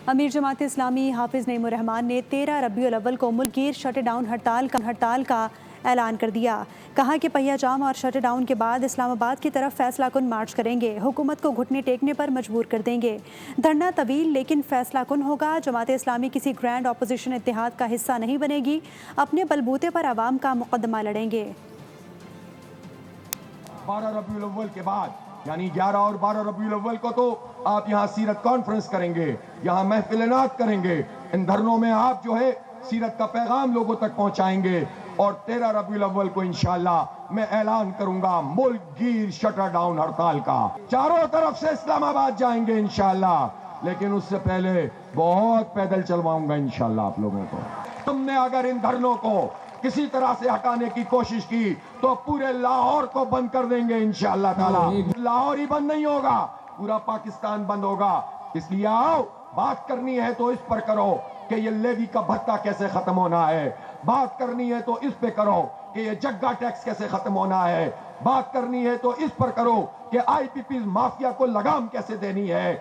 امیر جماعت اسلامی حافظ نعیم الرحمان نے 13 ربیع الاول کو ملک گیر شٹ ڈاؤن ہڑتال کا اعلان کر دیا۔ کہا کہ پہیہ جام اور شٹ ڈاؤن کے بعد اسلام آباد کی طرف فیصلہ کن مارچ کریں گے، حکومت کو گھٹنے ٹیکنے پر مجبور کر دیں گے۔ دھرنا طویل لیکن فیصلہ کن ہوگا۔ جماعت اسلامی کسی گرینڈ اپوزیشن اتحاد کا حصہ نہیں بنے گی، اپنے بلبوتے پر عوام کا مقدمہ لڑیں گے۔ 12 ربیع الاول کے بعد یعنی 11 اور 12 ربیع الاول کو تو آپ یہاں سیرت کانفرنس کریں گے، یہاں محفل نعت کریں گے، ان دھرنوں میں آپ جو ہے سیرت کا پیغام لوگوں تک پہنچائیں گے، اور 13 ربیع الاول کو انشاءاللہ میں اعلان کروں گا ملک گیر شٹر ڈاؤن ہڑتال کا۔ چاروں طرف سے اسلام آباد جائیں گے انشاءاللہ، لیکن اس سے پہلے بہت پیدل چلواؤں گا انشاءاللہ آپ لوگوں کو۔ تم نے اگر ان دھرنوں کو کسی طرح سے ہٹانے کی کوشش کی تو پورے لاہور کو بند کر دیں گے انشاءاللہ تعالی۔ لاہور ہی بند نہیں ہوگا، پورا پاکستان بند ہوگا۔ اس لیے آؤ، بات کرنی ہے تو اس پر کرو کہ یہ لیوی کا بھتہ کیسے ختم ہونا ہے، بات کرنی ہے تو اس پہ کرو کہ یہ جگہ ٹیکس کیسے ختم ہونا ہے، بات کرنی ہے تو اس پر کرو کہ آئی پی پی مافیا کو لگام کیسے دینی ہے۔